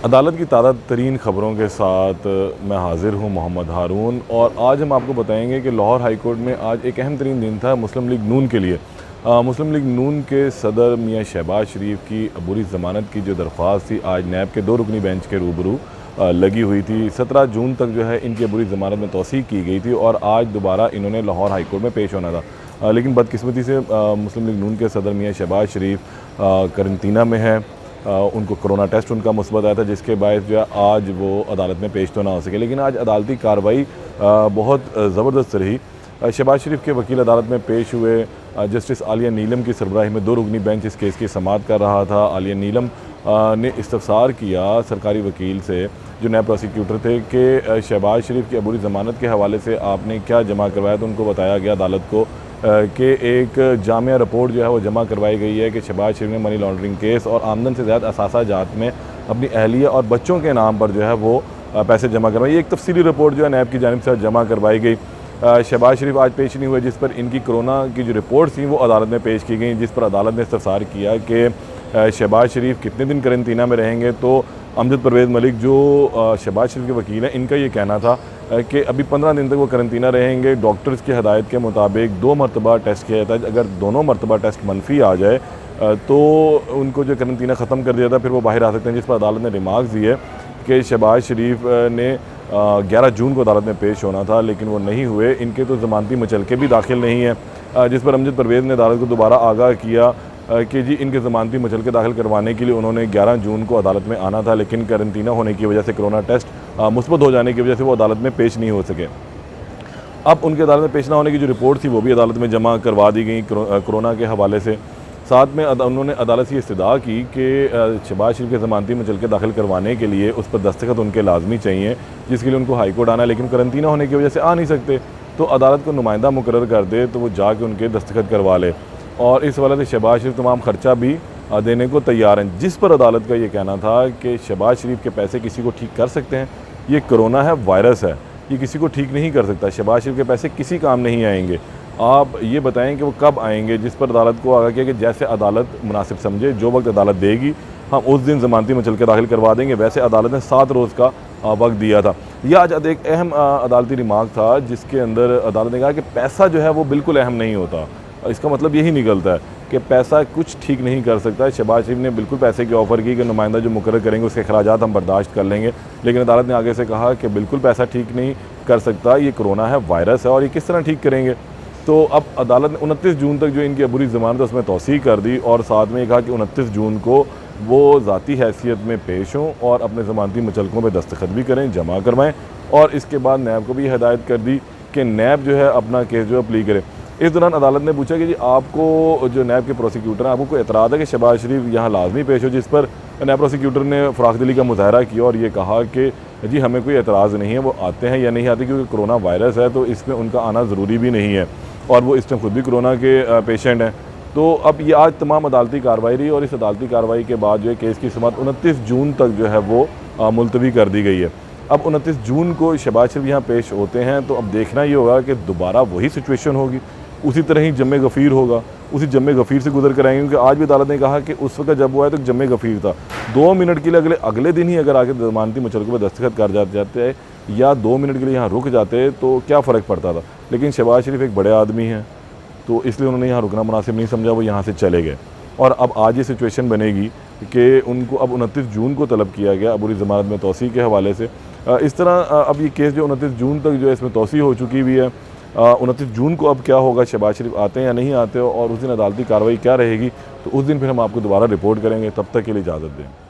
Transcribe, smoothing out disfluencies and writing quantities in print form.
अदालत की ताज़ा तरीन ख़बरों के साथ मैं हाज़िर हूँ मोहम्मद हारून। और आज हम आपको बताएंगे कि लाहौर हाई कोर्ट में आज एक अहम तरीन दिन था मुस्लिम लीग नून के लिए। मुस्लिम लीग नून के सदर मियाँ शहबाज शरीफ की अबूरी ज़मानत की जो दरख्वास्त थी आज नैब के 2 रुकनी बेंच के रूबरू लगी हुई थी। 17 जून तक जो है इनकी अबूरी ज़मानत में तौसीक़ की गई थी और आज दोबारा इन्होंने लाहौर हाई कोर्ट में पेश होना था। लेकिन बदकिस्मती से मुस्लिम लीग नून के सदर मियाँ शहबाज शरीफ करंतना में है। उनको कोरोना टेस्ट उनका मुस्बत आया था, जिसके बायस जो है आज वो अदालत में पेश तो ना हो सके। लेकिन आज अदालती कार्रवाई बहुत ज़बरदस्त रही। शहबाज शरीफ के वकील अदालत में पेश हुए। जस्टिस आलिया नीलम की सरबराही में 2 रुकनी बेंच इस केस की समाअत कर रहा था। आलिया नीलम ने इस्तफसार किया सरकारी वकील से जो नए प्रोसिक्यूटर थे कि शहबाज शरीफ की अबूरी ज़मानत के हवाले से आपने क्या जमा करवाया। तो उनको बताया गया अदालत को कि एक जामिया रिपोर्ट जो है वो जमा करवाई गई है कि शहबाज शरीफ ने मनी लॉन्ड्रिंग केस और आमदन से ज़्यादा असासा जात में अपनी अहलिया और बच्चों के नाम पर जो है वो पैसे जमा करवाए। एक तफसीली रिपोर्ट जो है नैब की जानिब से जमा करवाई गई। शहबाज शरीफ आज पेश नहीं हुए, जिस पर इनकी कोरोना की जो रिपोर्ट थी वो अदालत में पेश की गई, जिस पर अदालत ने इस्तफसार किया कि शहबाज शरीफ कितने दिन करंतना में रहेंगे। तो अमजद परवेज़ मलिक जो शहबाज शरीफ के वकील हैं, इनका ये कहना था कि अभी 15 दिन तक वो करंतना रहेंगे। डॉक्टर्स की हदायत के मुताबिक 2 मरतबा टेस्ट किया जाता है। अगर दोनों मरतबा टेस्ट मनफी आ जाए तो उनको जो करंतना ख़त्म कर दिया था, फिर वो बाहर आ सकते हैं। जिस पर अदालत ने रिमार्क्स दिए कि शहबाज शरीफ ने 11 जून को अदालत में पेश होना था, लेकिन वो नहीं हुए। इनके तो ज़मानती मचलके भी दाखिल नहीं है, जिस पर अमजद परवेज़ ने अदालत को दोबारा आगाह किया कि जी इनके ज़मानती मचलके दाखिल करवाने के लिए उन्होंने 11 जून को अदालत में आना था, लेकिन करंतना होने की वजह से कोरोना टेस्ट मुस्बत हो जाने की वजह से वो अदालत में पेश नहीं हो सके। अब उनके अदालत में पेश ना होने की जो रिपोर्ट थी वो भी अदालत में जमा करवा दी गई कोरोना के हवाले से। साथ में उन्होंने अदालत से इस्तदा की कि शहबाज शरीफ के ज़मानती मचलके दाखिल करवाने के लिए उस पर दस्तखत उनके लाजमी चाहिए, जिसके लिए उनको हाई कोर्ट आना है, लेकिन करंतना होने की वजह से आ नहीं सकते। तो अदालत को नुमाइंदा मुकर्रर कर दे तो वो जाके उनके दस्तखत करवा ले। और इस वजह से शहबाज शरीफ तमाम ख़र्चा भी देने को तैयार हैं, जिस पर अदालत का ये कहना था कि शहबाज शरीफ के पैसे किसी को ठीक कर सकते हैं। ये कोरोना है, वायरस है, ये किसी को ठीक नहीं कर सकता। शहबाज शरीफ के पैसे किसी काम नहीं आएंगे। आप ये बताएं कि वो कब आएंगे। जिस पर अदालत को आगाह किया कि जैसे अदालत मुनासिब समझे, जो वक्त अदालत देगी हम उस दिन ज़मानती मचलके दाखिल करवा देंगे। वैसे अदालत ने 7 रोज़ का वक्त दिया था। यह आज एक अहम अदालती रिमार्क था, जिसके अंदर अदालत ने कहा कि पैसा जो है वो बिल्कुल अहम नहीं होता। इसका मतलब यही निकलता है कि पैसा कुछ ठीक नहीं कर सकता है। शहबाज शरीफ ने बिल्कुल पैसे की ऑफ़र की कि नुमाइंदा जो मुकर्रर करेंगे उसके अखराजात हम बर्दाश्त कर लेंगे, लेकिन अदालत ने आगे से कहा कि बिल्कुल पैसा ठीक नहीं कर सकता, ये कोरोना है, वायरस है, और ये किस तरह ठीक करेंगे। तो अब अदालत ने 29 जून तक जो इनकी अबूरी ज़मानत है उसमें तौसीक़ कर दी और साथ में कहा कि 29 जून को वो ज़ाती हैसियत में पेश हों और अपने ज़मानती मचलकों पर दस्तखत भी करें, जमा करवाएँ। और इसके बाद नैब को भी हिदायत कर दी कि नैब जो है अपना केस जो है प्ली करे। इस दौरान अदालत ने पूछा कि जी आपको जो नैब के प्रोसिक्यूटर हैं, आपको कोई एतराज़ है कि शहबाज शरीफ यहाँ लाजमी पेश हो। जिस पर नैब प्रोसिक्यूटर ने फ़राख़दिली का मुज़ाहरा किया और ये कहा कि जी हमें कोई एतराज़ नहीं है, वो आते हैं या नहीं आते, क्योंकि कोरोना वायरस है तो इसमें उनका आना ज़रूरी भी नहीं है और वो इस टाइम खुद भी कोरोना के पेशेंट हैं। तो अब ये आज तमाम अदालती कार्रवाई रही और इस अदालती कार्रवाई के बाद जो है केस की समाअत 29 जून तक जो है वो मुलतवी कर दी गई है। अब 29 जून को शहबाज शरीफ यहाँ पेश होते हैं, तो अब देखना ये होगा कि दोबारा वही सिचुएशन होगी, उसी तरह ही जम्मे गफ़ीर होगा, उसी जम्मे गफ़ीर से गुजर कर आएंगे। क्योंकि आज भी अदालत ने कहा कि उस वक्त जब वो आया तो जम्मे गफ़ीर था। 2 मिनट के लिए अगले दिन ही अगर आके ज़मानती मचलकों पर दस्तखत कर जाते या 2 मिनट के लिए यहाँ रुक जाते तो क्या फ़र्क पड़ता था। लेकिन शहबाज शरीफ एक बड़े आदमी हैं, तो इसलिए उन्होंने यहाँ रुकना मुनासिब नहीं समझा, वो यहाँ से चले गए। और अब आज ये सिचुएशन बनेगी कि उनको अब 29 जून को तलब किया गया अबूरी ज़मानत में तौसीक़ के हवाले से। इस तरह अब ये केस जो 29 जून तक जो है इसमें तौसीक़ हो चुकी हुई है। 29 जून को अब क्या होगा, शहबाज शरीफ आते हैं या नहीं आते हो और उस दिन अदालती कार्रवाई क्या रहेगी, तो उस दिन फिर हम आपको दोबारा रिपोर्ट करेंगे। तब तक के लिए इजाज़त दें।